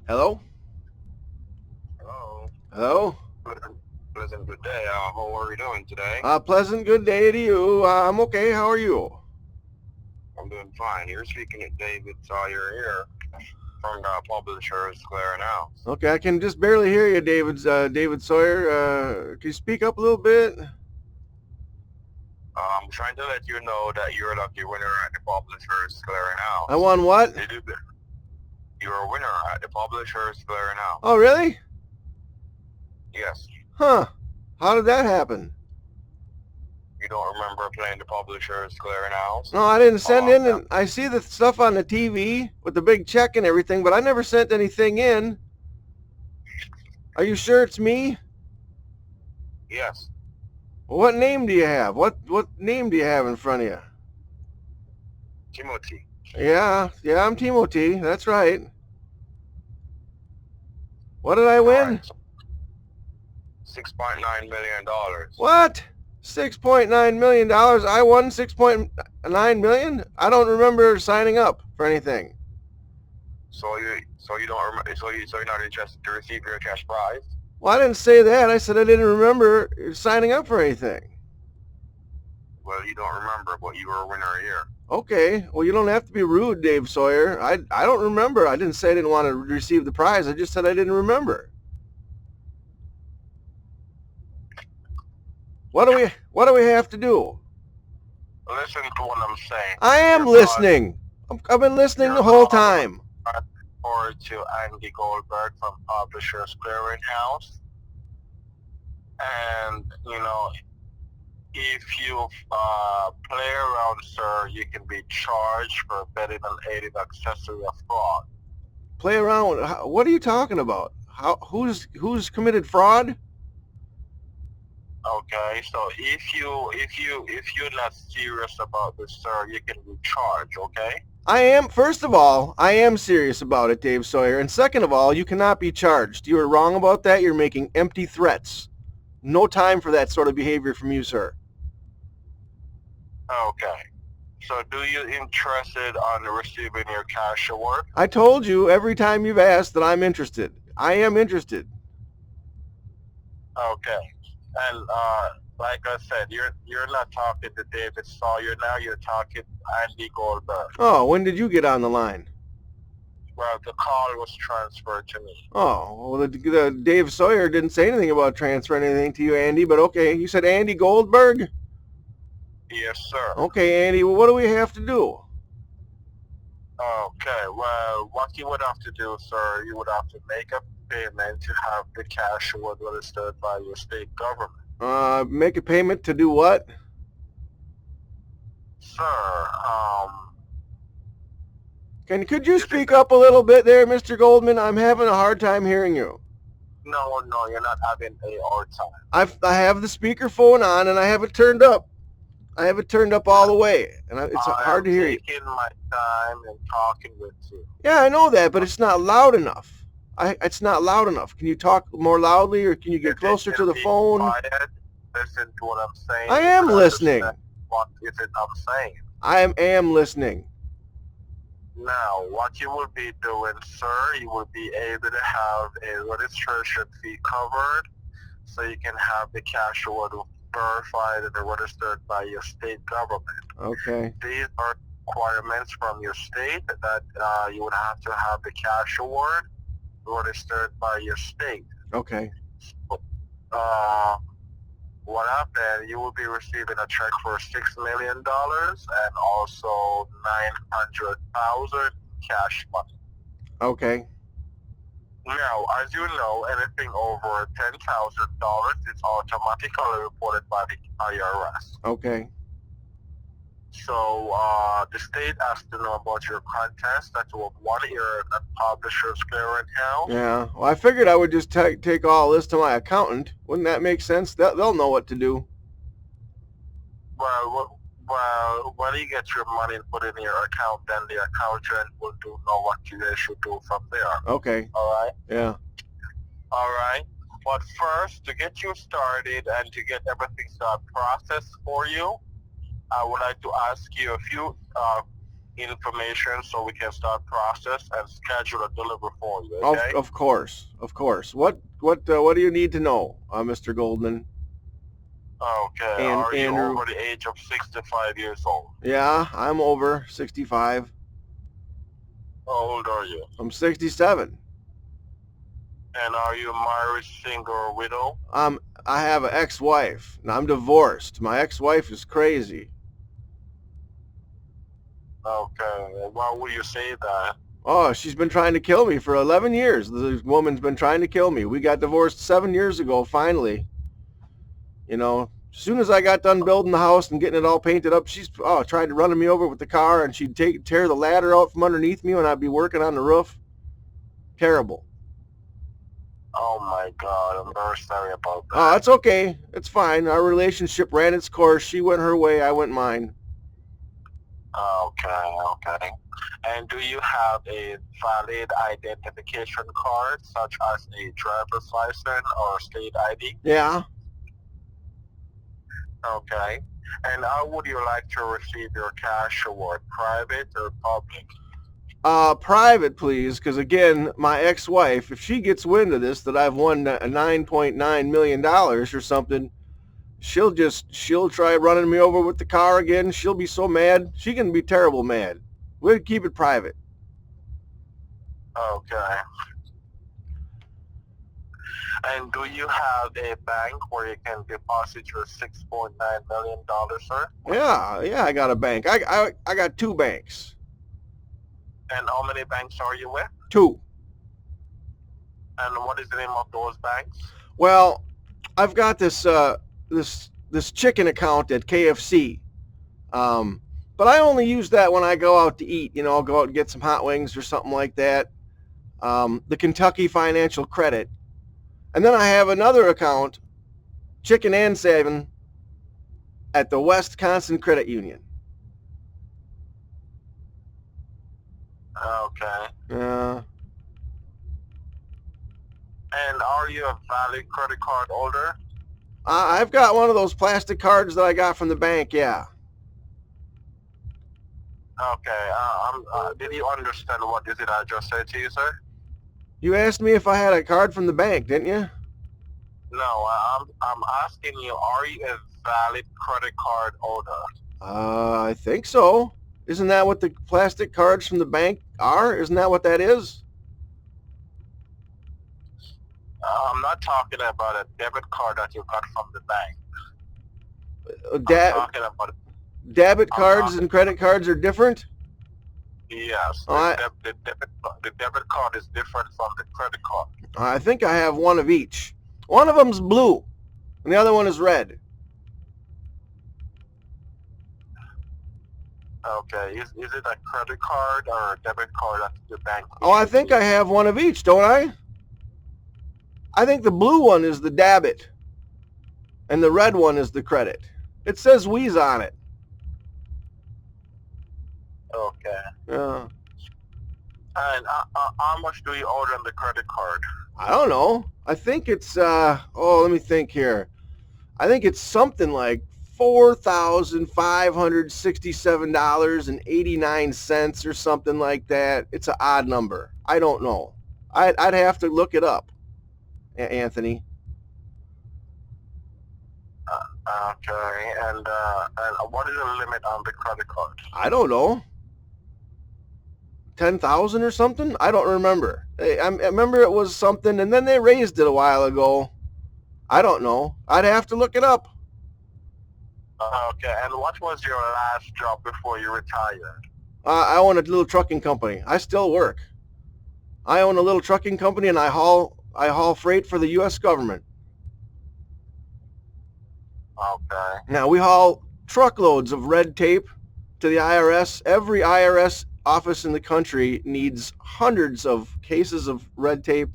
Hello? Hello. Hello? Pleasant good day. How are you doing today? Pleasant good day to you. I'm okay. How are you? I'm doing fine. You're speaking to David Sawyer here from the Publishers Clearin House. Okay, I can just barely hear you, David Sawyer. Can you speak up a little bit? I'm trying to let you know that you're a lucky winner at the Publishers Clearin House. I won what? You're a winner at the Publishers Clearin House. Oh, really? Yes. Huh. How did that happen? You don't remember playing the Publishers Clearin House? No, I didn't send in. And I see the stuff on the TV with the big check and everything, but I never sent anything in. Are you sure it's me? Yes. What name do you have? What name do you have in front of you? Timothy. Yeah, I'm Timothy. That's right. What did I win? Right. $6.9 million. What? $6.9 million? I won $6.9 million? I don't remember signing up for anything. So you don't remember? So you're not interested to receive your cash prize? Well, I didn't say that. I said I didn't remember signing up for anything. Well, you don't remember, but you were a winner here. Okay. Well, you don't have to be rude, Dave Sawyer. I don't remember. I didn't say I didn't want to receive the prize. I just said I didn't remember. What do we have to do? Listen to what I'm saying. I am listening. I've been listening the whole time. Or to Andy Goldberg from Publishers Clearin House. And, if you play around, sir, you can be charged for betting and aiding accessory of fraud. Play around? What are you talking about? Who's committed fraud? Okay, so if you're not serious about this, sir, you can be charged, okay? First of all, I am serious about it, Dave Sawyer. And second of all, you cannot be charged. You are wrong about that. You're making empty threats. No time for that sort of behavior from you, sir. Okay. So do you interested on receiving your cash award? I told you every time you've asked that I'm interested. I am interested. Okay. And like I said, you're not talking to David Sawyer now. You're talking to Andy Goldberg. Oh, when did you get on the line? Well, the call was transferred to me. Oh, well, the Dave Sawyer didn't say anything about transferring anything to you, Andy, but okay. You said Andy Goldberg? Yes, sir. Okay, Andy, well, what do we have to do? Okay, well, what you would have to do, sir, you would have to make a payment to have the cash award registered by your state government. Make a payment to do what? Sir, Could you speak up a little bit there, Mr. Goldman? I'm having a hard time hearing you. No, you're not having a hard time. I have the speakerphone on and I have it turned up. I have it turned up all the way, and it's hard to hear you. I'm taking my time and talking with you. Yeah, I know that, but it's not loud enough. It's not loud enough. Can you talk more loudly, or can you get closer to the phone? Quiet. Listen to what I'm saying. I am listening. What is it I'm saying? I am listening. Now, what you will be doing, sir, you will be able to have a registration fee covered, so you can have the cash award verified and registered by your state government. Okay. These are requirements from your state that you would have to have the cash award registered by your state. Okay. What happened, you will be receiving a check for $6 million and also $900,000 cash money. Okay. Now, as you know, anything over $10,000 is automatically reported by the IRS. Okay. So the state has to know about your contest that you have won here at Publishers Clearin House. Yeah. Well, I figured I would just take all this to my accountant. Wouldn't that make sense? They'll know what to do. Well, when you get your money and put it in your account, then the accountant will know what you guys should do from there. Okay. All right? Yeah. All right. But first, to get you started and to get everything started processed for you, I would like to ask you a few information so we can start process and schedule a delivery for you. Okay. Of course, of course. What do you need to know, Mr. Goldman? Okay. And Are you Andrew? over the age of 65 years old? Yeah, I'm over 65. How old are you? I'm 67. And are you married, single, or widow? I have an ex-wife, and I'm divorced. My ex-wife is crazy. Okay. Why would you say that? Oh, she's been trying to kill me for 11 years. The woman's been trying to kill me. We got divorced 7 years ago, finally. You know, as soon as I got done building the house and getting it all painted up, she's tried to run me over with the car, and she'd tear the ladder out from underneath me when I'd be working on the roof. Terrible. Oh my God, I'm very sorry about that. Oh, it's okay. It's fine. Our relationship ran its course. She went her way, I went mine. Okay. And do you have a valid identification card, such as a driver's license or state ID? Yeah. Okay. And how would you like to receive your cash award, private or public? Private, please, because again, my ex-wife, if she gets wind of this, that I've won a $9.9 million or something, she'll try running me over with the car again. She'll be so mad. She can be terrible mad. We'll keep it private. Okay. And do you have a bank where you can deposit your $6.9 million, sir? Yeah, I got a bank. I got 2 banks. And how many banks are you with? 2. And what is the name of those banks? Well, I've got this chicken account at KFC, but I only use that when I go out to eat. You know, I'll go out and get some hot wings or something like that. The Kentucky Financial Credit, and then I have another account, chicken and saving, at the Wisconsin Credit Union. Okay. Yeah. And are you a valid credit card holder? I've got one of those plastic cards that I got from the bank, yeah. Okay. Did you understand what is it I just said to you, sir? You asked me if I had a card from the bank, didn't you? No, I'm asking you, are you a valid credit card holder? I think so. Isn't that what the plastic cards from the bank are? Isn't that what that is? I'm not talking about a debit card that you got from the bank. I'm talking about debit cards and credit cards are different? Yes. The debit card is different from the credit card. I think I have one of each. One of them's blue, and the other one is red. Okay. Is it a credit card or a debit card that the bank? Oh, I think I have one of each, don't I? I think the blue one is the debit, and the red one is the credit. It says Wheeze on it. Okay. Yeah. And how much do you owe on the credit card? I don't know. I think it's, let me think here. I think it's something like $4,567.89 or something like that. It's an odd number. I don't know. I'd have to look it up, Anthony. Okay. And what is the limit on the credit card? I don't know. 10,000 or something? I don't remember. I remember it was something, and then they raised it a while ago. I don't know. I'd have to look it up. Okay, and what was your last job before you retired? I own a little trucking company. I still work. I own a little trucking company, and I haul freight for the U.S. government. Okay. Now, we haul truckloads of red tape to the IRS. Every IRS office in the country needs hundreds of cases of red tape.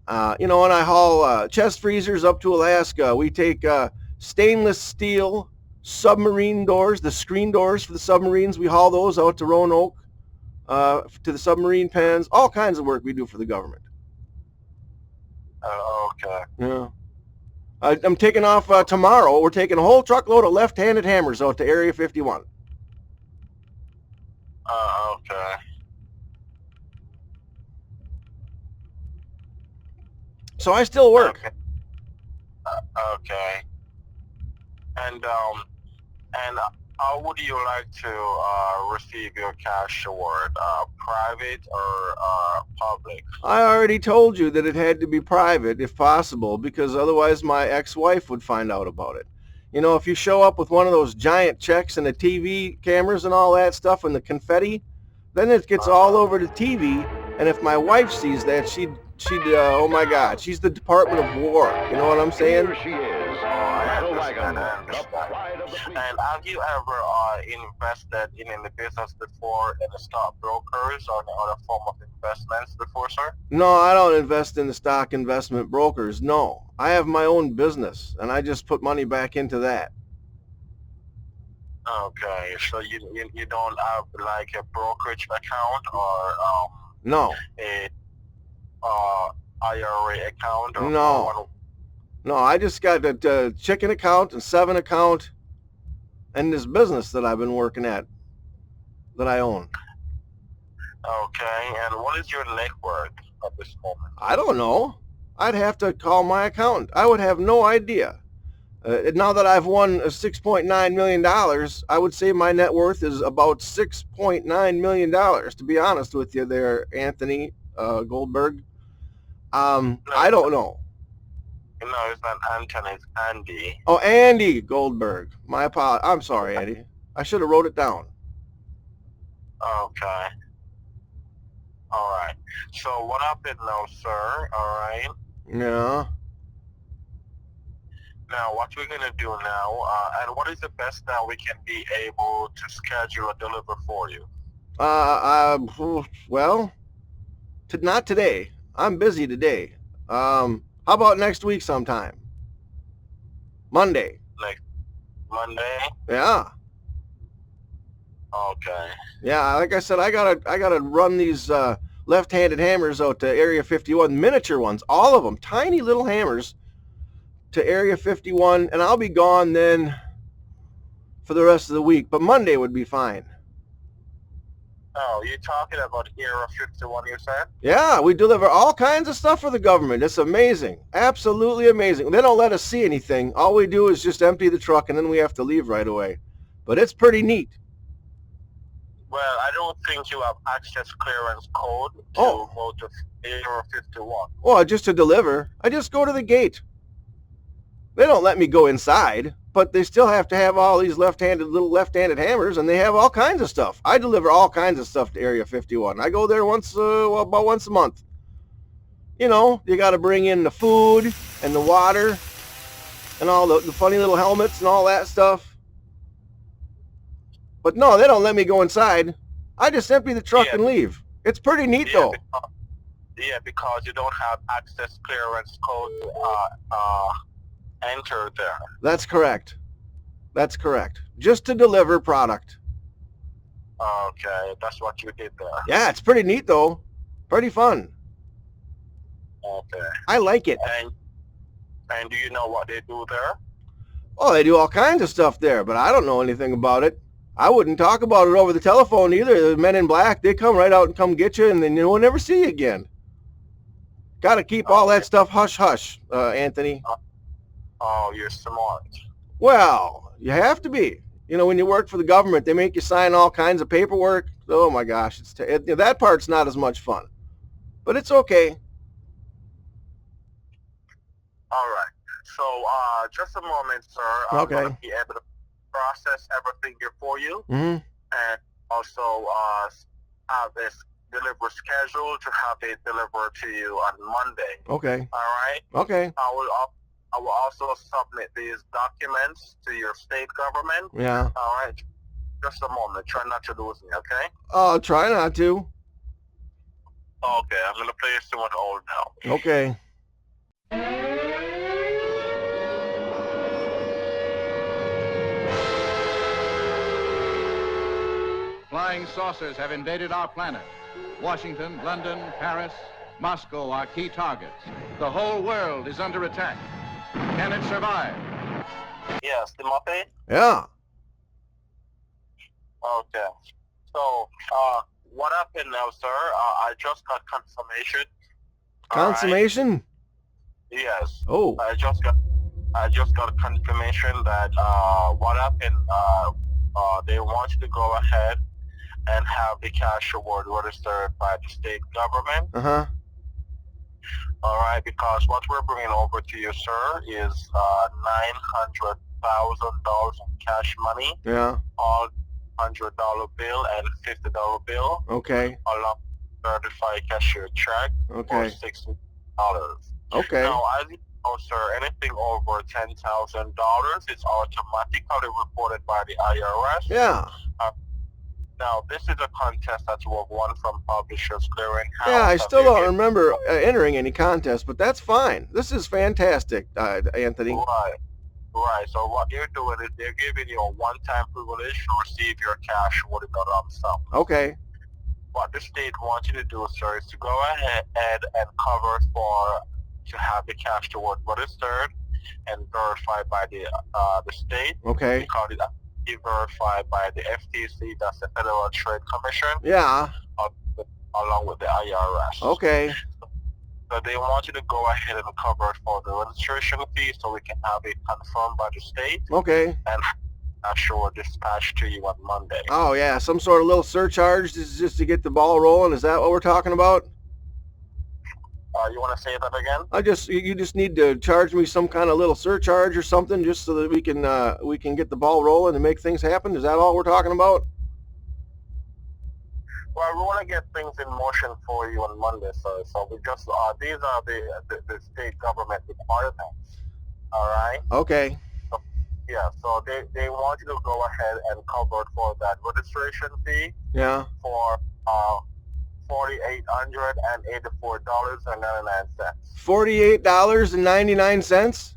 And I haul chest freezers up to Alaska. We take stainless steel submarine doors, the screen doors for the submarines. We haul those out to Roanoke, to the submarine pens. All kinds of work we do for the government. Okay. Yeah. I'm taking off tomorrow. We're taking a whole truckload of left-handed hammers out to Area 51. Okay. So I still work. Okay. Okay. And how would you like to receive your cash award? Private or public? I already told you that it had to be private if possible, because otherwise my ex-wife would find out about it. You know, if you show up with one of those giant checks and the TV cameras and all that stuff and the confetti, then it gets all over the TV. And if my wife sees that, she'd oh my God, she's the Department of War. You know what I'm saying? Here she is, I the understand, wagon, I the understand. pride of the people. And have you ever invested in the business before, in the stockbrokers or any other form of investments before, sir? No, I don't invest in the stock investment brokers. No, I have my own business, and I just put money back into that. Okay, so you don't have like a brokerage account or No, a IRA account or No. no, I just got a chicken account and 7 account, and this business that I've been working at, that I own. Okay, and what is your net worth at this moment? I don't know. I'd have to call my accountant. I would have no idea. Now that I've won $6.9 million, I would say my net worth is about $6.9 million, to be honest with you there, Anthony Goldberg. I don't know. No, it's not Anthony, it's Andy. Oh, Andy Goldberg. My apologies. I'm sorry, Andy. I should have wrote it down. Okay. All right. So what happened now, sir? All right. Yeah. Now, what we're going to do now, and what is the best that we can be able to schedule or deliver for you? Well, not today. I'm busy today. How about next week sometime? Monday. Next Monday? Yeah. Okay. Yeah, like I said, I gotta run these left-handed hammers out to Area 51, miniature ones, all of them, tiny little hammers, to Area 51, and I'll be gone then for the rest of the week. But Monday would be fine. Oh, you're talking about Area 51, you said? Yeah, we deliver all kinds of stuff for the government. It's amazing. Absolutely amazing. They don't let us see anything. All we do is just empty the truck, and then we have to leave right away. But it's pretty neat. Well, I don't think you have access clearance code to go to Area 51. Well, just to deliver. I just go to the gate. They don't let me go inside, but they still have to have all these little left-handed hammers, and they have all kinds of stuff. I deliver all kinds of stuff to Area 51. I go there about once a month. You know, you got to bring in the food and the water and all the funny little helmets and all that stuff. But no, they don't let me go inside. I just empty the truck and leave. It's pretty neat, though. Because you don't have access clearance code to enter there. That's correct. That's correct. Just to deliver product. Okay, that's what you did there. Yeah, it's pretty neat, though. Pretty fun. Okay. I like it. And do you know what they do there? Oh, they do all kinds of stuff there, but I don't know anything about it. I wouldn't talk about it over the telephone either. The men in black, they come right out and come get you, and then we'll never see you again. Got to keep all that stuff hush-hush, Anthony. Oh, you're smart. Well, you have to be. You know, when you work for the government, they make you sign all kinds of paperwork. Oh, my gosh. That part's not as much fun. But it's okay. All right. So, just a moment, sir. I'm going to be able to process everything here for you. Mm-hmm. And also have this delivery schedule to have it delivered to you on Monday. Okay. All right? Okay. I will also submit these documents to your state government. Yeah. All right. Just a moment. Try not to lose me, okay? I'll try not to. Okay. I'm going to place you on hold now. Okay. Flying saucers have invaded our planet. Washington, London, Paris, Moscow are key targets. The whole world is under attack. Can it survive? Yes, Timothy? Yeah. Okay. So, what happened now, sir? I just got confirmation. All right? Consummation? Yes. Oh. I just got confirmation that what happened. They want you to go ahead and have the cash award registered by the state government. Uh-huh. All right, because what we're bringing over to you, sir, is $900,000 in cash money. Yeah. All $100 bill and $50 bill. Okay. Along with certified cashier check Okay. for $60. Okay. Now, as you know, sir, anything over $10,000 is automatically reported by the IRS. Yeah. Now, this is a contest that you have won from Pubishin Clearin House. Yeah, I still don't remember entering any contest, but that's fine. This is fantastic, Anthony. Right. So what you're doing is they're giving you a one-time privilege to receive your cash with a lump sum. Okay. What the state wants you to do, sir, is to go ahead and cover to have the cash toward registered and verified by the state. Okay. We call it verified by the FTC, that's the Federal Trade Commission. Yeah. Along with the IRS. Okay. So they want you to go ahead and cover it for the registration fee so we can have it confirmed by the state. Okay. And I'm sure dispatched to you on Monday. Oh, yeah. Some sort of little surcharge just to get the ball rolling. Is that what we're talking about? You want to say that again? You just need to charge me some kind of little surcharge or something just so that we can get the ball rolling and make things happen. Is that all we're talking about? Well, we want to get things in motion for you on Monday, sir. So we just these are the state government requirements. All right. Okay. So they want you to go ahead and cover for that registration fee. Yeah. For $4,884.99. $48.99?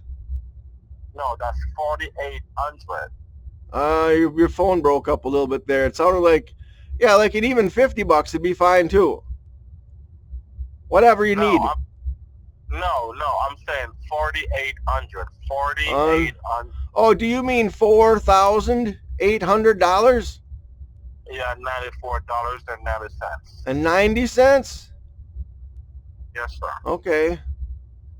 No, that's 4,800. Your phone broke up a little bit there. It sounded like, yeah, like an even $50 would be fine too. Whatever you need. I'm saying 4,800. 4,800. Oh, do you mean $4,800? Yeah, $94.90. And 90 cents? Yes, sir. Okay.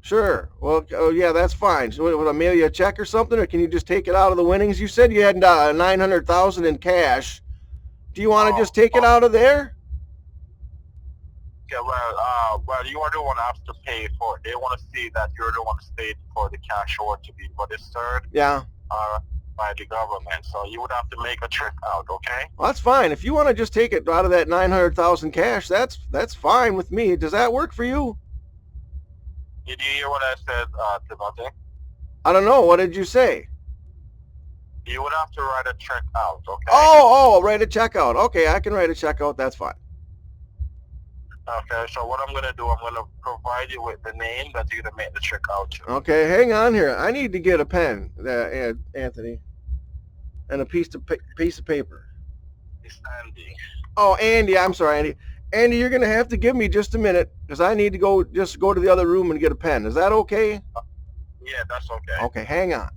Sure. Well, yeah, that's fine. So would I mail you a check or something, or can you just take it out of the winnings? You said you had $900,000 in cash. Do you want to just take it out of there? Yeah, well, you are the one that has to pay for it. They want to see that you're the one that paid for the cash order to be registered. Yeah. By the government, so you would have to make a trip out, okay? Well, that's fine. If you want to just take it out of that $900,000 cash, that's fine with me. Does that work for you? Did you hear what I said, Timothy? I don't know. What did you say? You would have to write a check out, okay? Oh, write a check out. Okay, I can write a check out. That's fine. Okay, so what I'm going to do, I'm going to provide you with the name that you're going to make the check out to. Okay, hang on here. I need to get a pen, Anthony, and a piece of paper. It's Andy. Oh, Andy. I'm sorry, Andy. Andy, you're going to have to give me just a minute because I need to go to the other room and get a pen. Is that okay? Yeah, that's okay. Okay, hang on.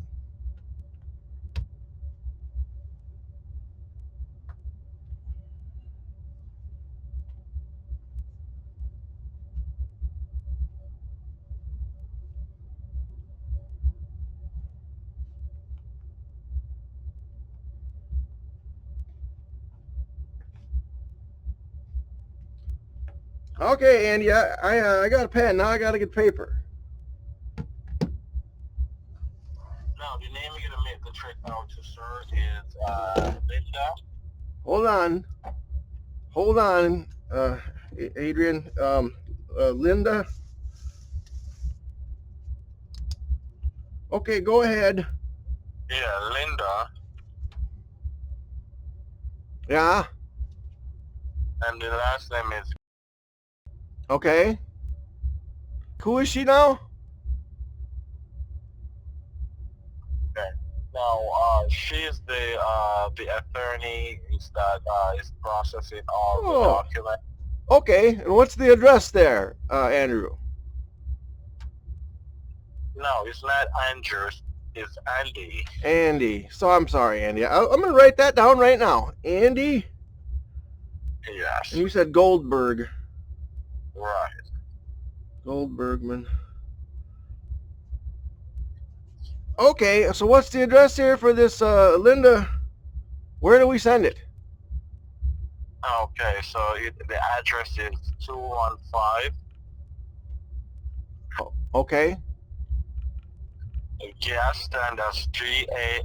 Okay, Andy, I got a pen. Now I got to get paper. Now, the name you're going to make the check out to, sir, is Linda. Hold on, Adrian. Linda. Okay, go ahead. Yeah, Linda. Yeah. And the last name is... Okay. Who is she now? Okay. Now, she's the attorney that is processing all the documents. Okay, and what's the address there, Andrew? No, it's not Andrews. It's Andy. Andy. So I'm sorry, Andy. I'm going to write that down right now. Andy? Yes. And you said Goldberg. Right. Goldbergman. Okay, so what's the address here for this Linda? Where do we send it? Okay, so the address is 215 Okay. Gaston, that's Gaston,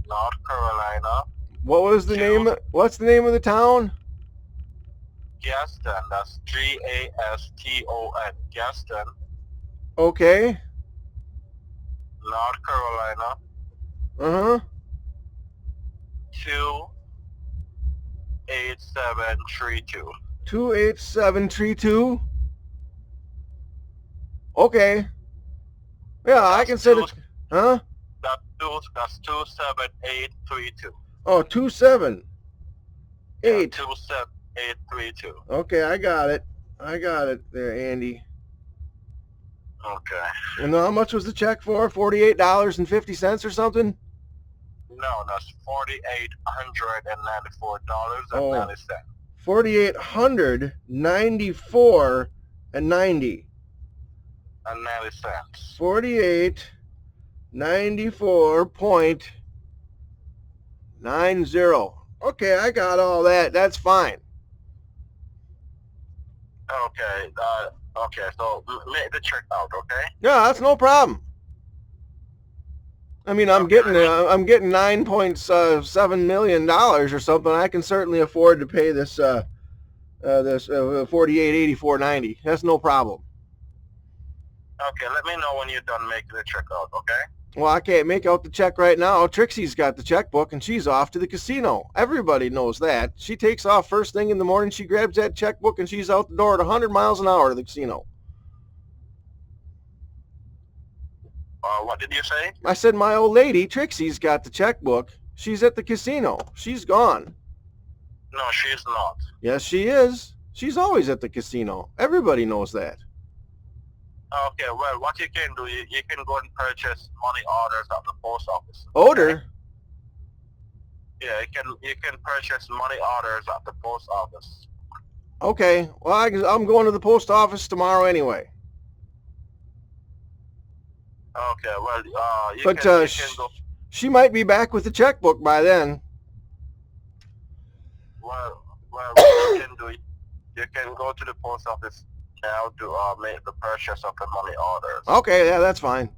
North Carolina. What was the name? What's the name of the town? Gaston, that's Gaston, Gaston, Okay. North Carolina. Uh-huh. 28732. 28732. Okay. Yeah, I can send it. Huh? That's 27832. Oh, 278. Yeah, 27832. Okay, I got it. I got it there, Andy. Okay. And how much was the check for? $48.50 or something? No, that's $4,894.90. $4,894.90. And 90 cents. 4894.90. Okay, I got all that. That's fine. Okay. Okay. So make the check out. Okay. Yeah, that's no problem. I mean, I'm getting $9.7 million or something. I can certainly afford to pay this $48.84.90. That's no problem. Okay. Let me know when you're done making the check out. Okay. Well, I can't make out the check right now. Trixie's got the checkbook and she's off to the casino. Everybody knows that. She takes off first thing in the morning. She grabs that checkbook and she's out the door at 100 miles an hour to the casino. What did you say? I said my old lady, Trixie's got the checkbook. She's at the casino. She's gone. No, she's not. Yes, she is. She's always at the casino. Everybody knows that. Okay, well, what you can do, you can go and purchase money orders at the post office. Order? Yeah, you can purchase money orders at the post office. Okay, well, I'm going to the post office tomorrow anyway. Okay, well, you But can go. she might be back with the checkbook by then. Well, what you can do, you can go to the post office now to make the purchase of the money orders. Okay, yeah, that's fine.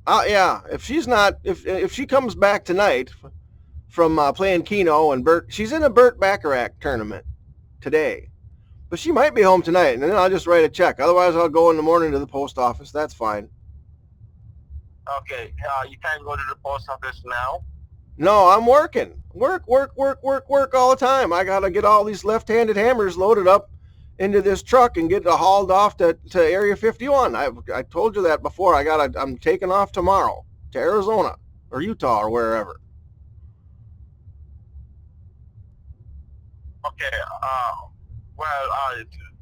Yeah, if she comes back tonight from playing Keno and Bert, she's in a Bert Bacharach tournament today. But she might be home tonight, and then I'll just write a check. Otherwise, I'll go in the morning to the post office. That's fine. Okay, you can't go to the post office now? No, I'm working. Work all the time. I got to get all these left-handed hammers loaded up into this truck and get it hauled off to Area 51. I told you that before. I'm taking off tomorrow to Arizona or Utah or wherever. Okay, well,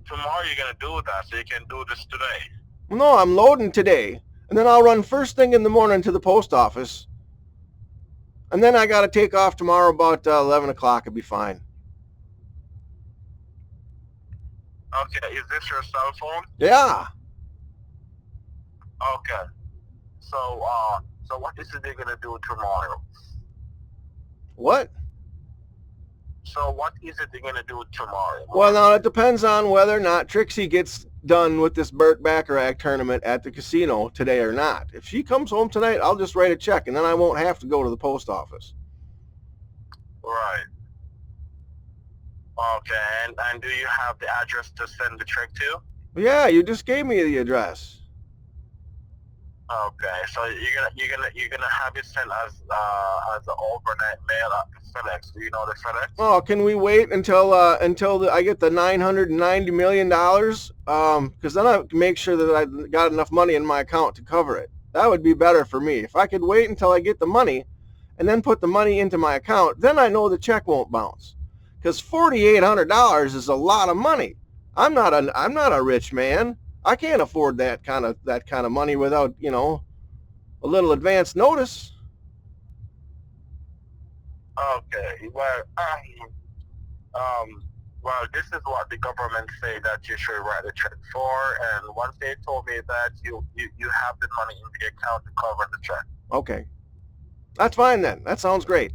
tomorrow you're going to do that, so you can do this today. No, I'm loading today. And then I'll run first thing in the morning to the post office. And then I got to take off tomorrow about 11 o'clock. It'll be fine. Okay, is this your cell phone? Yeah. Okay. So what is it they're going to do tomorrow? What? So what is it they're going to do tomorrow? Well, now it depends on whether or not Trixie gets done with this Bert Bacharach tournament at the casino today or not. If she comes home tonight, I'll just write a check, and then I won't have to go to the post office. Right. Okay, and do you have the address to send the check to? Yeah, you just gave me the address. Okay, so you're gonna have it sent as an overnight mail at the FedEx. Do you know the FedEx? Oh, can we wait until I get the $990 million? Because then I can make sure that I got enough money in my account to cover it. That would be better for me. If I could wait until I get the money and then put the money into my account, then I know the check won't bounce. Because $4,800 is a lot of money. I'm not a rich man. I can't afford that kind of money without, a little advance notice. Okay, well, Well, this is what the government say that you should write a check for, and once they told me that you have the money in the account to cover the check. Okay. That's fine then. That sounds great.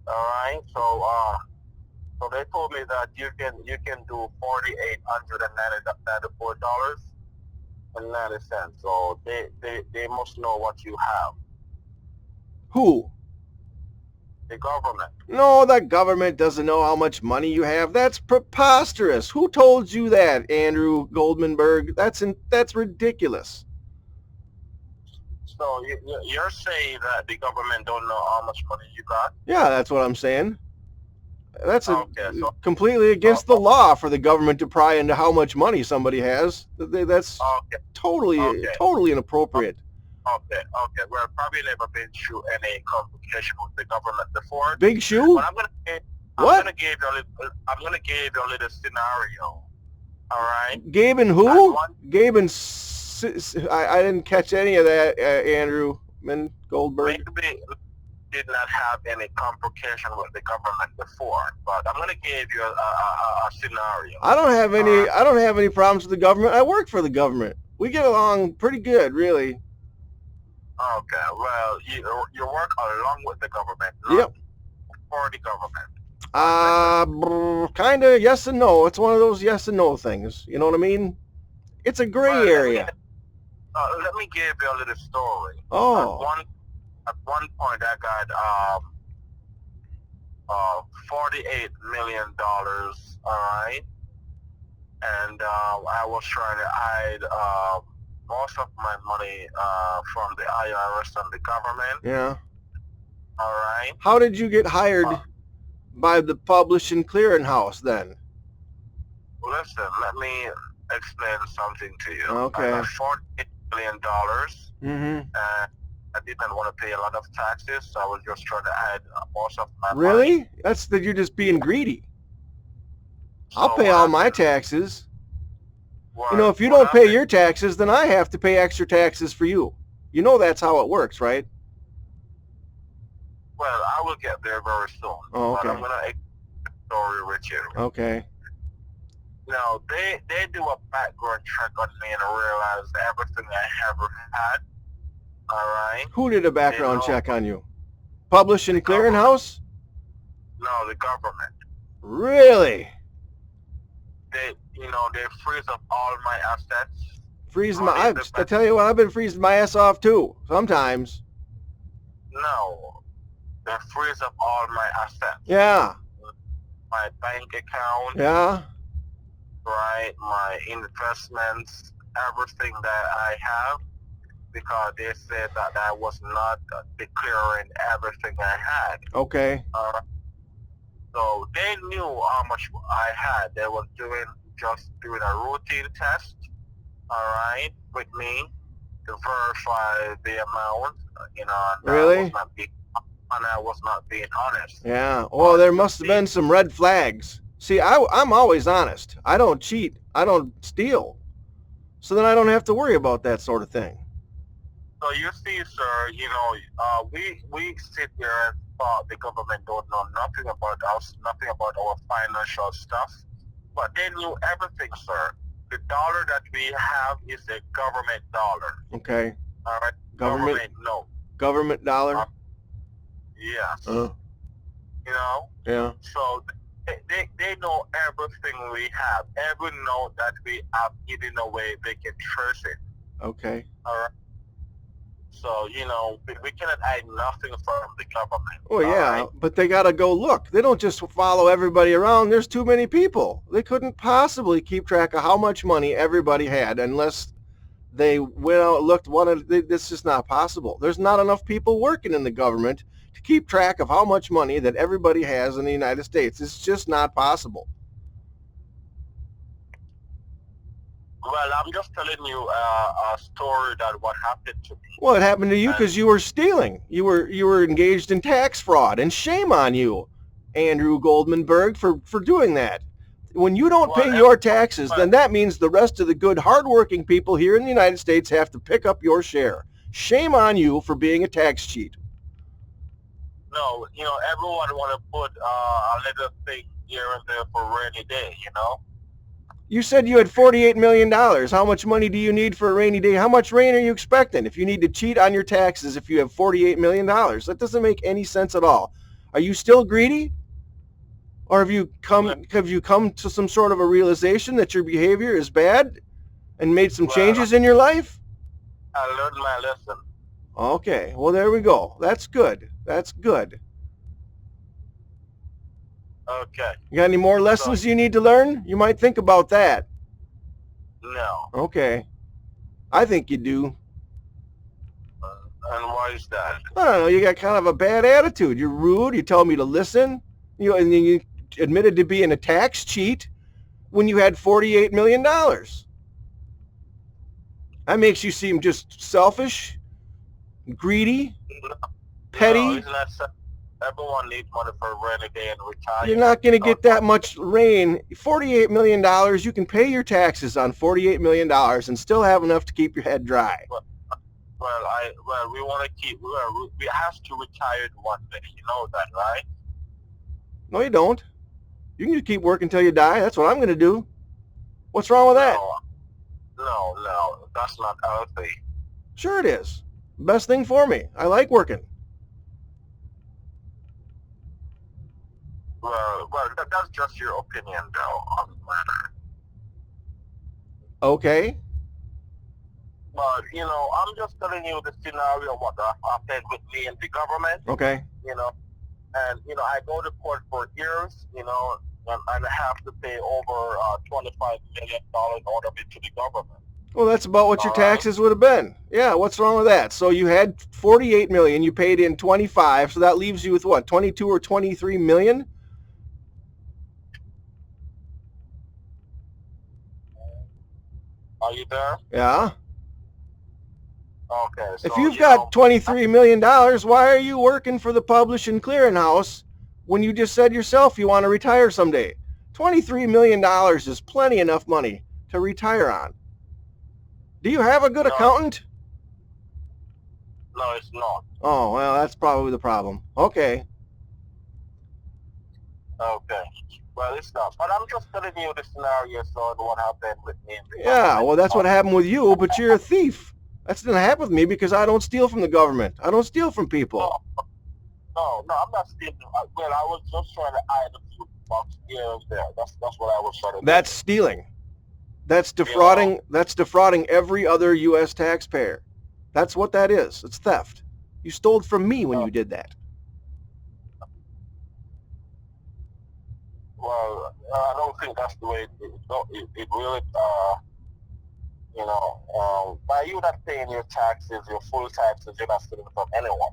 All right. So they told me that you can do $4,894.90. So they must know what you have. Who? The government. No, the government doesn't know how much money you have. That's preposterous. Who told you that, Andrew Goldmanberg? That's ridiculous. So you're saying that the government don't know how much money you got? Yeah, that's what I'm saying. That's Okay, so completely against the law for the government to pry into how much money somebody has. That's totally inappropriate. Okay. Well, probably never been through any complication with the government before. Big shoe? But I'm gonna give you a little scenario. All right. Gabe and who? Gabe and I didn't catch any of that, Andrew Goldberg. Maybe did not have any complication with the government before, but I'm gonna give you a scenario. I don't have any problems with the government. I work for the government. We get along pretty good, really. Okay, well, you work along with the government, not for the government. Kind of yes and no. It's one of those yes and no things. You know what I mean? It's a gray area. Let me give you a little story. Oh. At one point, I got $48 million. All right, and I was trying to hide most of my money from the IRS and the government. Yeah. All right. How did you get hired by the Pubishin Clearin House then? Listen, let me explain something to you. Okay. I got $48 million. Mm-hmm. I didn't want to pay a lot of taxes, so I was just trying to add most of my money. Really? That's that you're just being greedy. I'll pay all my taxes. You know, if you don't pay your taxes, then I have to pay extra taxes for you. You know that's how it works, right? Well, I will get there very soon. Oh, okay. But I'm going to explain the story with you. Okay. Now, they do a background check on me and realize everything I ever had. All right? Who did a background check on you? Pubishin Clearin House? No, the government. Really? They freeze up all my assets. Freezing I tell you what, I've been freezing my ass off too, sometimes. No. They freeze up all my assets. Yeah. My bank account. Yeah. Right, my investments, everything that I have, because they said that I was not declaring everything I had. Okay. So they knew how much I had. They were just doing a routine test, all right, with me to verify the amount, Really? I was not being honest. Yeah. Oh, there must have been some red flags. See, I'm always honest. I don't cheat. I don't steal. So then I don't have to worry about that sort of thing. So you see, sir, we sit here and thought the government don't know nothing about us, nothing about our financial stuff. But they knew everything, sir. The dollar that we have is a government dollar. Okay. All right. Government no. Government dollar? Yes. Yeah. So they know everything we have. Every note that we have hidden away, they can trace it. Okay. All right. So, we cannot hide nothing from the government. Oh, yeah, but they got to go look. They don't just follow everybody around. There's too many people. They couldn't possibly keep track of how much money everybody had unless they went out and looked. It's just not possible. There's not enough people working in the government to keep track of how much money that everybody has in the United States. It's just not possible. Well, I'm just telling you a story that what happened to me. Well, it happened to you because you were stealing. You were engaged in tax fraud, and shame on you, Andrew Goldmanberg, for doing that. When you don't pay your taxes, then that means the rest of the good, hardworking people here in the United States have to pick up your share. Shame on you for being a tax cheat. No, everyone want to put a little thing here and there for rainy day, You said you had $48 million. How much money do you need for a rainy day? How much rain are you expecting if you need to cheat on your taxes if you have $48 million? That doesn't make any sense at all. Are you still greedy? Or have you come to some sort of a realization that your behavior is bad and made some changes in your life? I learned my lesson. Okay, well, there we go. That's good. That's good. Okay. You got any more lessons you need to learn? You might think about that. No. Okay. I think you do. And why is that? I don't know. You got kind of a bad attitude. You're rude. You tell me to listen. And then you admitted to being a tax cheat when you had $48 million. That makes you seem just selfish, greedy, petty. No, it's not. Everyone needs money for a rainy day and retire. You're not going to get that much rain. $48 million, you can pay your taxes on $48 million and still have enough to keep your head dry. Well, we want to keep. We have to retire one day. You know that, right? No, you don't. You can just keep working until you die. That's what I'm going to do. What's wrong with that? No, that's not healthy. Sure it is. Best thing for me. I like working. Well, that's just your opinion, though, on the matter. Okay. But, I'm just telling you the scenario, what happened with me and the government. Okay. And, I go to court for years, and I have to pay over $25 million in order to the government. Well, that's about what your taxes would have been. Yeah, what's wrong with that? So you had $48 million, you paid in 25, so that leaves you with what, 22 or 23 million? Are you there? Yeah. Okay. So, if you've got $23 million, why are you working for the Pubishin Clearin House when you just said yourself you want to retire someday? $23 million is plenty enough money to retire on. Do you have a good accountant? No, it's not. Oh, well, that's probably the problem. Okay. Okay. Well, it's not. But I'm just telling you the scenario, so what happened with me. Yeah, well, that's what happened with you, but you're a thief. That didn't happen with me because I don't steal from the government. I don't steal from people. No, I'm not stealing. Well, I was just trying to hide a few bucks here and there. That's what I was trying to do. That's stealing. That's defrauding. That's defrauding every other U.S. taxpayer. That's what that is. It's theft. You stole from me when you did that. Well, I don't think that's the way it really, by you not paying your taxes, your full taxes, you're not stealing from anyone.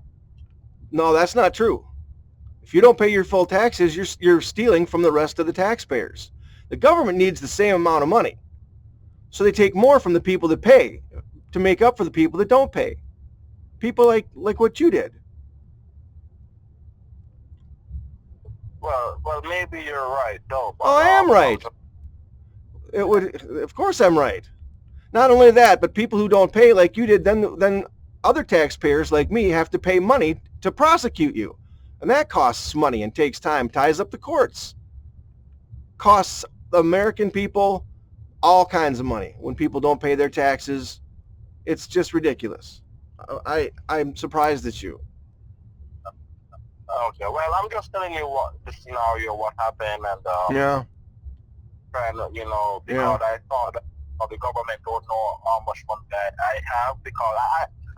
No, that's not true. If you don't pay your full taxes, you're stealing from the rest of the taxpayers. The government needs the same amount of money. So they take more from the people that pay to make up for the people that don't pay. People like what you did. Well, maybe you're right, though. Oh, I am right. Of course I'm right. Not only that, but people who don't pay like you did, then other taxpayers like me have to pay money to prosecute you. And that costs money and takes time, ties up the courts. Costs the American people all kinds of money when people don't pay their taxes. It's just ridiculous. I'm surprised at you. Okay, well, I'm just telling you the scenario, what happened, and yeah. Trying to, because I thought that the government don't know how much money I have, because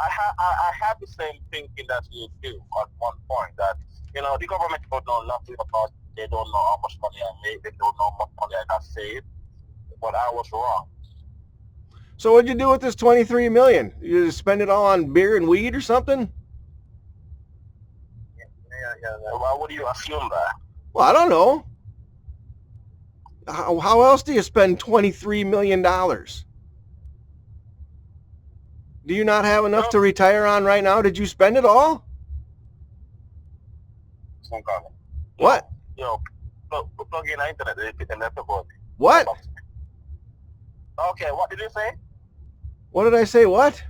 I have the same thinking that you do at one point, that the government don't know nothing about. They don't know how much money I made. They don't know how much money I got saved. But I was wrong. So what'd you do with this $23 million? You just spend it all on beer and weed or something? Yeah. Why would you assume that? Well, I don't know. How else do you spend $23 million? Do you not have enough to retire on right now? Did you spend it all? What? Plug in internet and that's about it. What? Okay, what did you say? What did I say? What?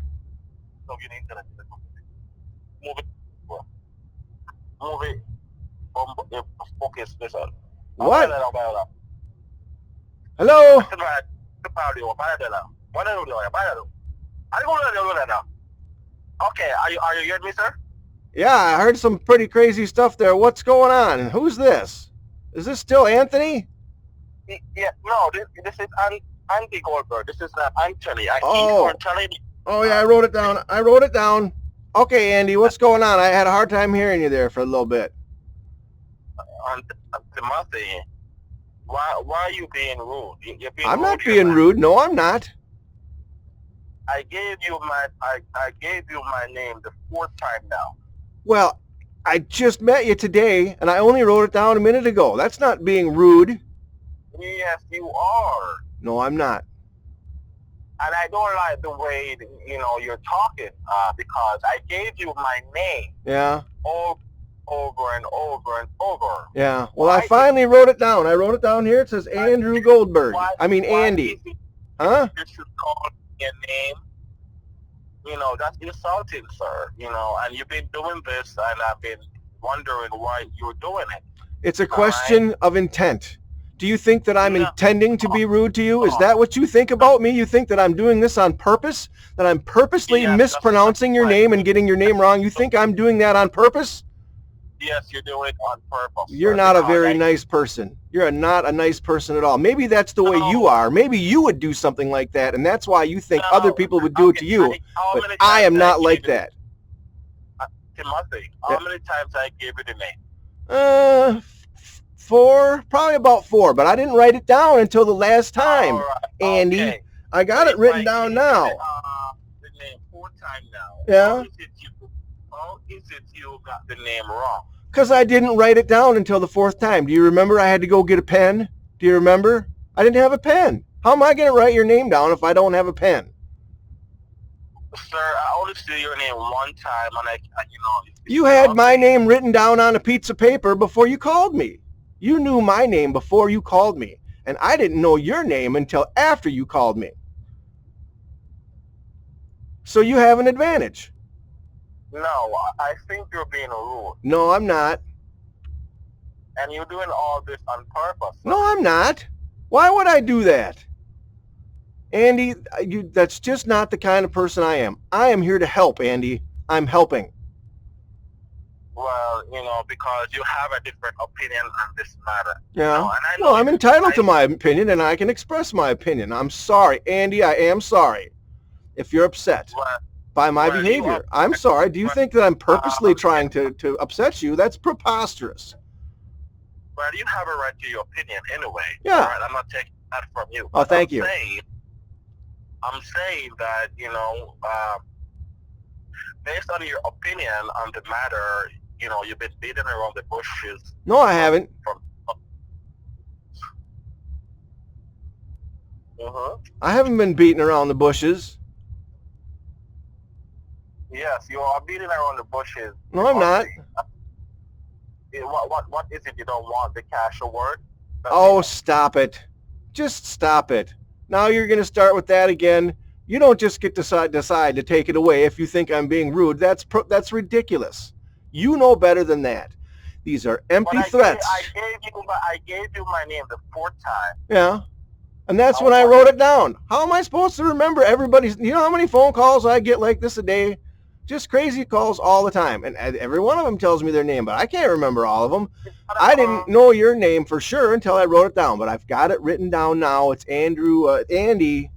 Plug in internet. Move it. move it. Focus, listen. What? Hello? Okay, are you hearing me, sir? Yeah, I heard some pretty crazy stuff there. What's going on? Who's this? Is this still Anthony? Yeah, no, this is Andy Goldberg. This is Anthony. Oh. Oh, yeah, I wrote it down. I wrote it down. Okay, Andy, what's going on? I had a hard time hearing you there for a little bit. Timothy, why are you being rude? You're being I'm rude not here, being man. rude. No, I'm not. I gave you my name the 4th time now. Well, I just met you today, and I only wrote it down a minute ago. That's not being rude. Yes, you are. No, I'm not. And I don't like the way you're talking because I gave you my name. Yeah. Over and over and over. Yeah. Well, I finally wrote it down. I wrote it down here. It says Andrew Goldberg. Andy. Huh? You should call me a name. That's insulting, sir. And you've been doing this, and I've been wondering why you're doing it. It's a question of intent. Do you think that I'm intending to be rude to you? Is that what you think about me? You think that I'm doing this on purpose? That I'm purposely mispronouncing your name and getting your name wrong? You think I'm doing that on purpose? Yes, you're doing it on purpose. You're not a very nice person. You're not a nice person at all. Maybe that's the way you are. Maybe you would do something like that, and that's why you think other people would do it to you. But I am not like that. Timothy, how many times I gave you the name? 4, probably about 4, but I didn't write it down until the last time, All right, Andy. okay. I got it written down now. The name 4 times now. Yeah. How is it you got the name wrong? Because I didn't write it down until the 4th time. Do you remember I had to go get a pen? Do you remember? I didn't have a pen. How am I going to write your name down if I don't have a pen? Sir, I only see your name one time, and You had my name written down on a piece of paper before you called me. You knew my name before you called me, and I didn't know your name until after you called me. So you have an advantage. No, I think you're being rude. No, I'm not. And you're doing all this on purpose. No, I'm not. Why would I do that? Andy, that's just not the kind of person I am. I am here to help, Andy. I'm helping. Well, because you have a different opinion on this matter. Yeah. And I know I'm entitled to my opinion, and I can express my opinion. I'm sorry, Andy. I am sorry if you're upset by my behavior. I'm sorry. Do you think that I'm purposely trying to upset you? That's preposterous. Well, you have a right to your opinion anyway. Yeah. All right, I'm not taking that from you. Oh, thank you. I'm saying that, based on your opinion on the matter, you've been beating around the bushes. No, I haven't. I haven't been beating around the bushes. Yes, you are beating around the bushes. No, I'm not. What is it you don't want? The cash award? Oh, stop it. Just stop it. Now you're going to start with that again. You don't just get to decide to take it away if you think I'm being rude. That's ridiculous. You know better than that. These are empty threats. I gave you my name the 4th time. Yeah. And that's when I wrote it down. How am I supposed to remember everybody's? You know how many phone calls I get like this a day? Just crazy calls all the time. And every one of them tells me their name, but I can't remember all of them. I didn't know your name for sure until I wrote it down, but I've got it written down now. It's Andy.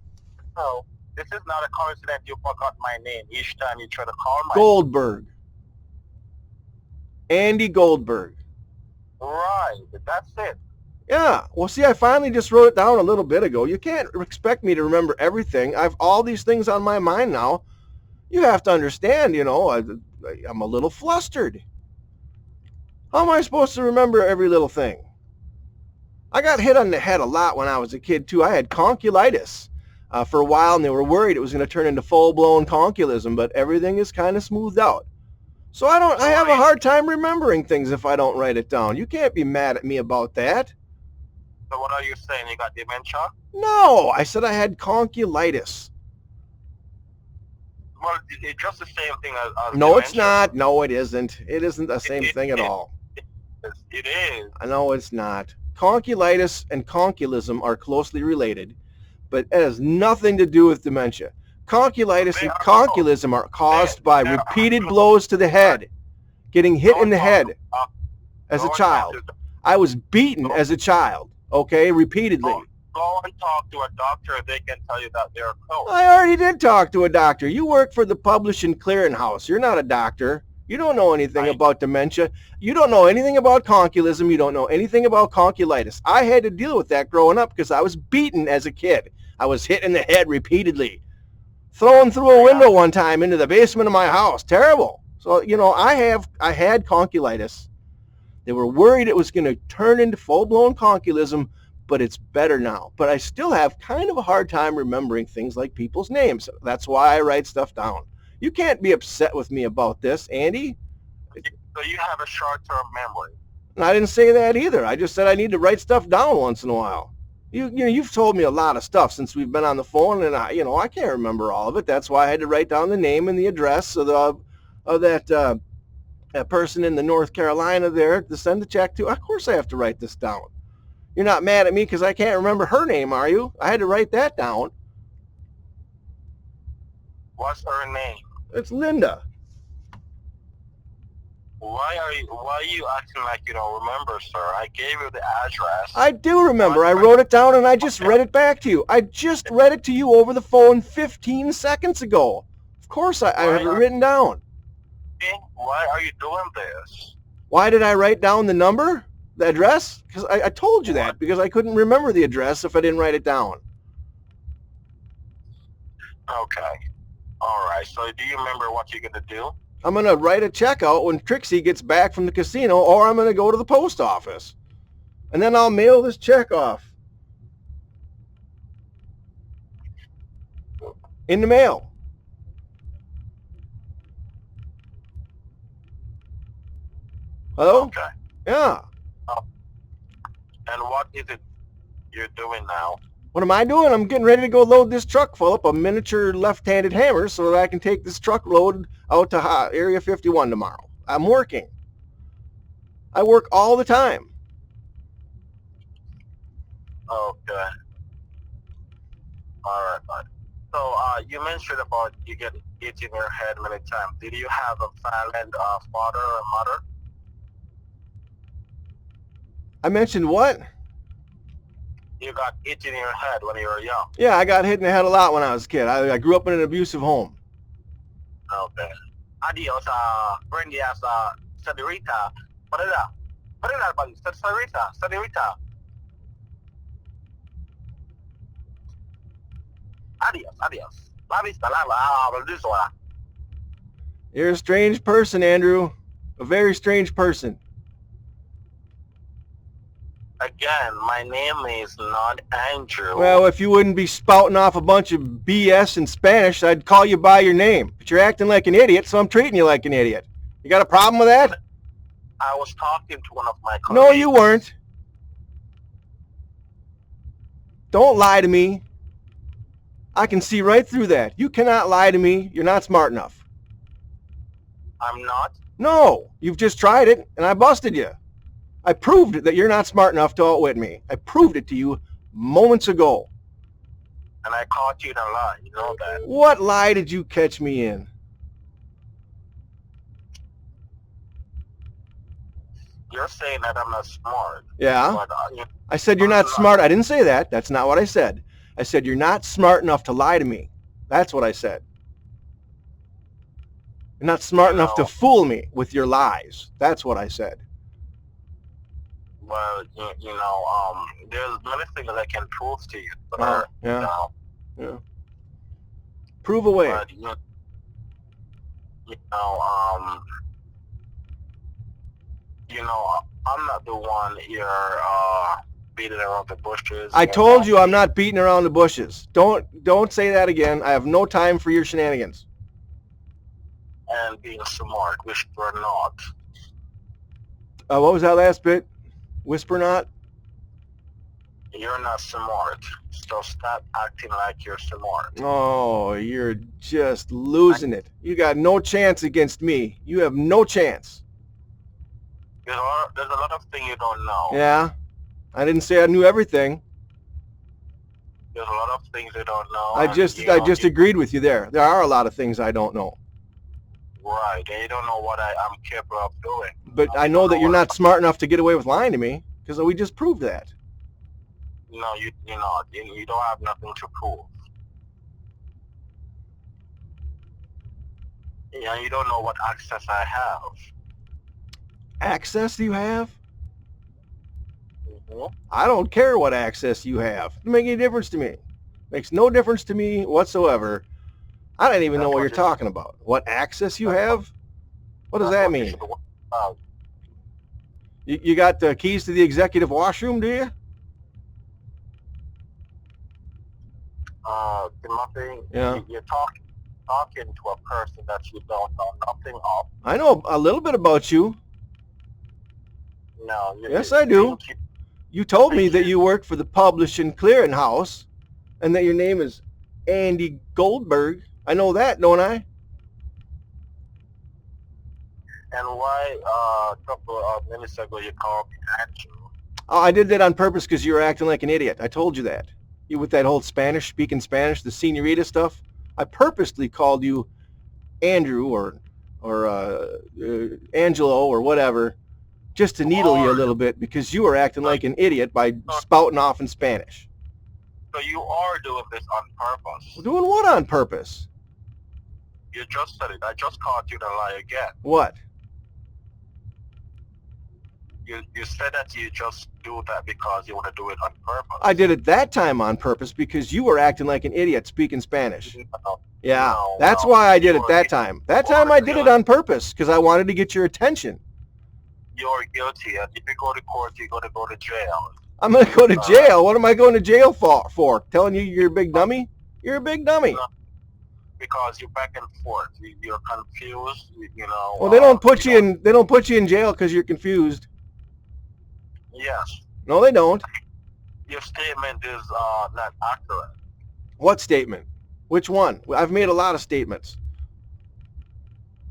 Oh, this is not a coincidence you forgot my name each time you try to call my Goldberg. Andy Goldberg. Right, that's it. Yeah, well, see, I finally just wrote it down a little bit ago. You can't expect me to remember everything. I've all these things on my mind now. You have to understand, I'm a little flustered. How am I supposed to remember every little thing? I got hit on the head a lot when I was a kid, too. I had conkulitis for a while, and they were worried it was going to turn into full-blown conkulism, but everything is kind of smoothed out. So I have a hard time remembering things if I don't write it down. You can't be mad at me about that. So what are you saying? You got dementia? No, I said I had conkulitis. Well, it's just the same thing as No, it's dementia. not. No, it isn't. It isn't the same thing at all. It is. I know it's not. Conkulitis and conkulism are closely related, but it has nothing to do with dementia. Conkulitis and conkulism are caused by repeated blows to the head, getting hit in the head as a child. I was beaten as a child, okay, repeatedly. Go and talk to a doctor. They can tell you that they're close. I already did talk to a doctor. You work for the Pubishin Clearin House. You're not a doctor. You don't know anything about dementia. You don't know anything about conkulism. You don't know anything about conkulitis. I had to deal with that growing up because I was beaten as a kid. I was hit in the head repeatedly. Thrown through a window one time into the basement of my house. Terrible. So, you know, I had conkulitis. They were worried it was going to turn into full-blown conkulism, but it's better now. But I still have kind of a hard time remembering things like people's names. That's why I write stuff down. You can't be upset with me about this, Andy. So you have a short-term memory. And I didn't say that either. I just said I need to write stuff down once in a while. You've told me a lot of stuff since we've been on the phone, and I can't remember all of it. That's why I had to write down the name and the address of that person in the North Carolina there to send the check to. Of course I have to write this down. You're not mad at me because I can't remember her name, are you? I had to write that down. What's her name? It's Linda. Why are you acting like you don't remember, sir? I gave you the address. I do remember. I wrote it down and I just read it back to you. I just read it to you over the phone 15 seconds ago. Of course I have it written down. Why are you doing this? Why did I write down the number? The address? Because I told you that because I couldn't remember the address if I didn't write it down. Okay. All right. So do you remember what you're going to do? I'm going to write a check out when Trixie gets back from the casino, or I'm going to go to the post office. And then I'll mail this check off. In the mail. Hello? Okay. Yeah. And what is it you're doing now? What am I doing? I'm getting ready to go load this truck full up of miniature left-handed hammers so that I can take this truckload out to Area 51 tomorrow. I'm working. I work all the time. Okay. All right, bud. So you mentioned about you get hit in your head many times. Did you have a silent father or mother? I mentioned what? You got hit in your head when you were young. Yeah, I got hit in the head a lot when I was a kid. I grew up in an abusive home. Okay. Adios, buen días, señorita. Put it up, buddy. Señorita. Adios. La vista, la. You're a strange person, Andrew. A very strange person. Again, my name is not Andrew. Well, if you wouldn't be spouting off a bunch of BS in Spanish, I'd call you by your name. But you're acting like an idiot, so I'm treating you like an idiot. You got a problem with that? I was talking to one of my colleagues. No, you weren't. Don't lie to me. I can see right through that. You cannot lie to me. You're not smart enough. I'm not? No, you've just tried it, and I busted you. I proved that you're not smart enough to outwit me. I proved it to you moments ago. And I caught you in a lie. You know that. What lie did you catch me in? You're saying that I'm not smart. Yeah. But, I said you're not smart. I didn't say that. That's not what I said. I said you're not smart enough to lie to me. That's what I said. You're not smart enough to fool me with your lies. That's what I said. Well, there's many things that I can prove to you. But, yeah. Prove away. But, I'm not the one you're beating around the bushes. I told you I'm not beating around the bushes. Don't say that again. I have no time for your shenanigans. And being smart, which we're not. What was that last bit? Whisper not? You're not smart. So stop acting like you're smart. Oh, you're just losing it. You got no chance against me. You have no chance. There's a lot of things you don't know. Yeah, I didn't say I knew everything. There's a lot of things you don't know. I just agreed with you there. There are a lot of things I don't know. Right, and you don't know what I'm capable of doing. But I know that you're not smart enough to get away with lying to me, because we just proved that. No, you're not. You don't have nothing to prove. Yeah, you don't know what access I have. Access you have? Mm-hmm. I don't care what access you have. It doesn't make any difference to me. Makes no difference to me whatsoever. I don't even know what you're talking about. What access you have? What does that mean? You got the keys to the executive washroom, do you? Nothing. Yeah. You're talking to a person that you don't know nothing of. I know a little bit about you. No. Yes, I do. You told me that you work for the Pubishin Clearin House, and that your name is Andy Goldberg. I know that, don't I? And why a couple of minutes ago you called me Andrew? Oh, I did that on purpose because you were acting like an idiot. I told you that. You with that whole speaking Spanish, the senorita stuff. I purposely called you Andrew or Angelo or whatever, just to needle you a little bit because you were acting like an idiot by spouting off in Spanish. So you are doing this on purpose. Doing what on purpose? You just said it. I just caught you to lie again. What? You said that you just do that because you want to do it on purpose. I did it that time on purpose because you were acting like an idiot speaking Spanish. No, yeah, that's why I did it that time. That time I did it on purpose because I wanted to get your attention. You're guilty, and if you go to court, you're going to go to jail. I'm going to go to jail? What am I going to jail for? Telling you you're a big dummy? You're a big dummy. No, because you're back and forth. You're confused. You know. Well, they don't put you in. They don't put you in jail because you're confused. Yes. No, they don't. Your statement is not accurate. What statement? Which one? I've made a lot of statements.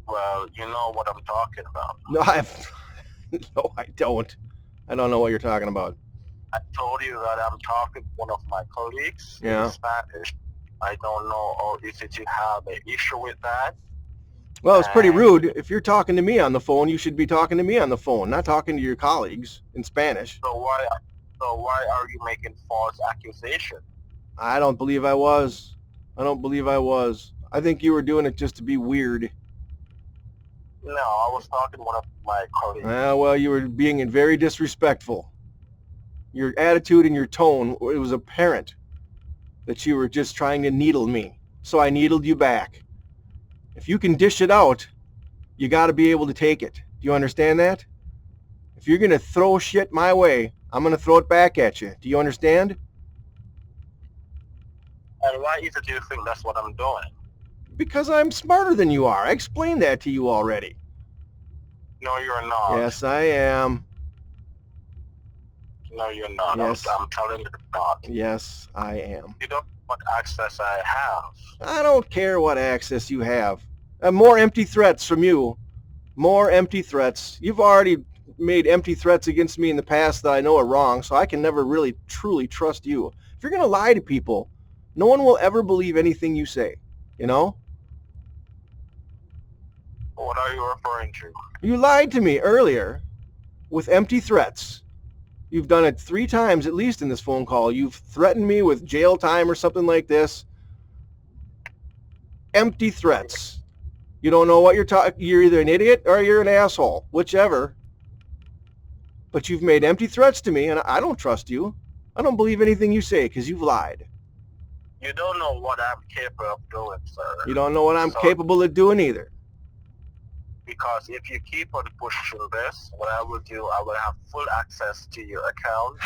Well, you know what I'm talking about. No, I don't. I don't know what you're talking about. I told you that I'm talking to one of my colleagues in Spanish. I don't know, or is it you have an issue with that? Well, it's pretty rude. If you're talking to me on the phone, you should be talking to me on the phone, not talking to your colleagues in Spanish. So why are you making false accusations? I don't believe I was. I don't believe I was. I think you were doing it just to be weird. No, I was talking to one of my colleagues. Well, you were being very disrespectful. Your attitude and your tone, it was apparent that you were just trying to needle me. So I needled you back. If you can dish it out, you got to be able to take it. Do you understand that? If you're going to throw shit my way, I'm going to throw it back at you. Do you understand? And why is it you think that's what I'm doing? Because I'm smarter than you are. I explained that to you already. No, you're not. Yes, I am. No, you're not. Yes. I'm telling you you're not. Yes, I am. You don't know what access I have. I don't care what access you have. More empty threats from you. More empty threats. You've already made empty threats against me in the past that I know are wrong, so I can never really truly trust you. If you're going to lie to people, no one will ever believe anything you say, you know? What are you referring to? You lied to me earlier with empty threats. You've done it 3 times at least in this phone call. You've threatened me with jail time or something like this. Empty threats. You don't know what you're talking. You're either an idiot or you're an asshole, whichever. But you've made empty threats to me, and I don't trust you. I don't believe anything you say because you've lied. You don't know what I'm capable of doing, sir. You don't know what I'm capable of doing either. Because if you keep on pushing this, what I will do, I will have full access to your account.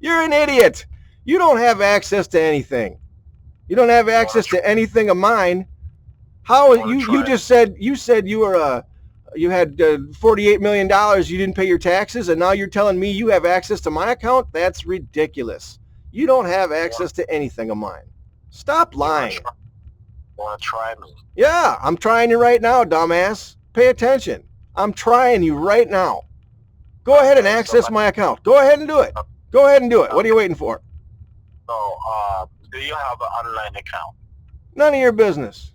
You're an idiot. You don't have access to anything. You don't have access to anything of mine. How you just said you were you had $48 million, you didn't pay your taxes, and now you're telling me you have access to my account? That's ridiculous. You don't have access to anything of mine. Stop lying. Want to try me? Yeah, I'm trying you right now, dumbass. Pay attention. I'm trying you right now. Go ahead and access my account. Go ahead and do it. Go ahead and do it. What are you waiting for? So, do you have an online account? None of your business.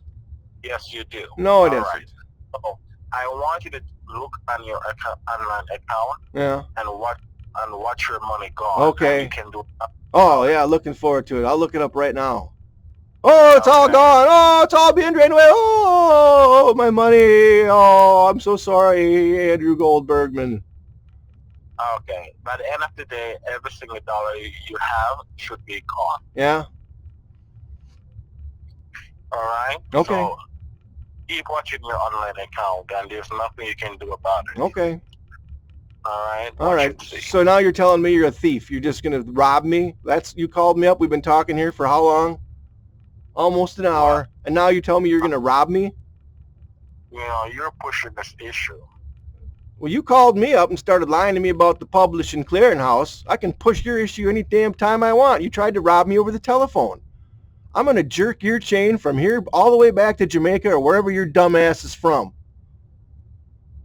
Yes, you do. No, it All isn't. right. So, I want you to look on your online account Yeah. and watch your money go. Okay. You can do. Oh, yeah, looking forward to it. I'll look it up right now. Oh, it's all gone. Oh, it's all being drained away. Oh, my money. Oh, I'm so sorry, Andrew Goldbergman. Okay. By the end of the day, every single dollar you have should be gone. Yeah? All right? Okay. So, keep watching your online account, and there's nothing you can do about it. Okay. All right? All right. So now you're telling me you're a thief. You're just going to rob me? You called me up. We've been talking here for how long? Almost an hour. And now you tell me you're going to rob me? You know, you're pushing this issue. Well, you called me up and started lying to me about the Pubishin Clearin House. I can push your issue any damn time I want. You tried to rob me over the telephone. I'm going to jerk your chain from here all the way back to Jamaica or wherever your dumb ass is from.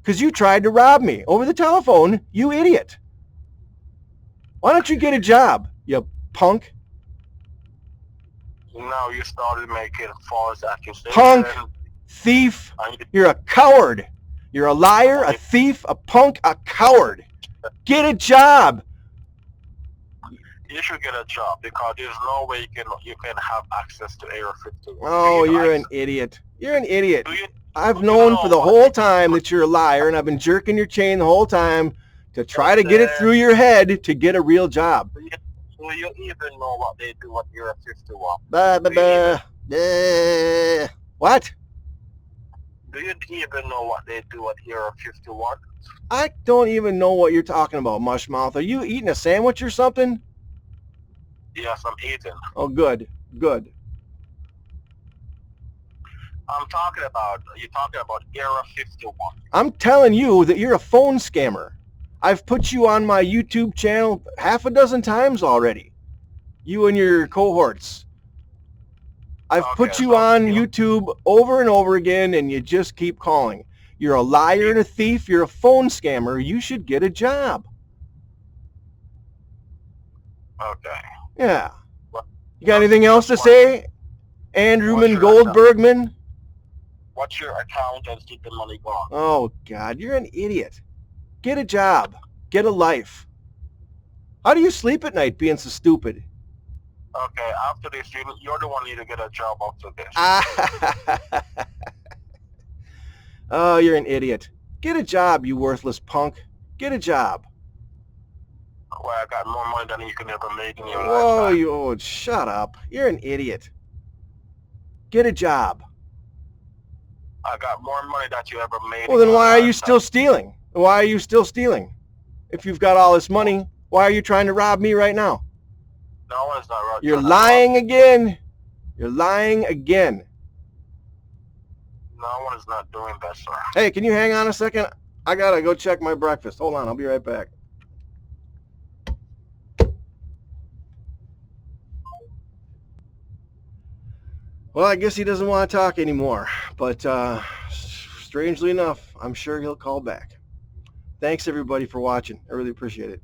Because you tried to rob me over the telephone, you idiot. Why don't you get a job, you punk? Now you started making false accusations. Punk, thief, you're a coward. You're a liar, a thief, a punk, a coward. Get a job. You should get a job because there's no way you can have access to Area 51. Oh, you're an idiot. You're an idiot. Do you, I've known for the whole time that you're a liar, and I've been jerking your chain the whole time to try to get it through your head to get a real job. Do you even know what they do at Area 51? What? Do you even know what they do at Area 51? I don't even know what you're talking about, Mushmouth. Are you eating a sandwich or something? Yes, I'm eating. Oh, good, good. You're talking about Area 51. I'm telling you that you're a phone scammer. I've put you on my YouTube channel half a dozen times already. You and your cohorts. I've put you on YouTube over and over again, and you just keep calling. You're a liar and a thief. You're a phone scammer. You should get a job. Okay. Yeah. You got anything else to say, Andrewman Goldbergman? What's your account and keep the money gone? Oh, God, you're an idiot. Get a job. Get a life. How do you sleep at night being so stupid? Okay, after this, you're the one who need to get a job after this. Oh, you're an idiot. Get a job, you worthless punk. Get a job. Well, I got more money than you can ever make in your Whoa, lifetime. shut up. You're an idiot. Get a job. I got more money that you ever made. Well, then why are you still stealing? Why are you still stealing? If you've got all this money, why are you trying to rob me right now? No one's not right. You're lying again. You're lying again. No one is not doing that, sir. Hey, can you hang on a second? I gotta go check my breakfast. Hold on, I'll be right back. Well, I guess he doesn't want to talk anymore, but strangely enough, I'm sure he'll call back. Thanks everybody for watching. I really appreciate it.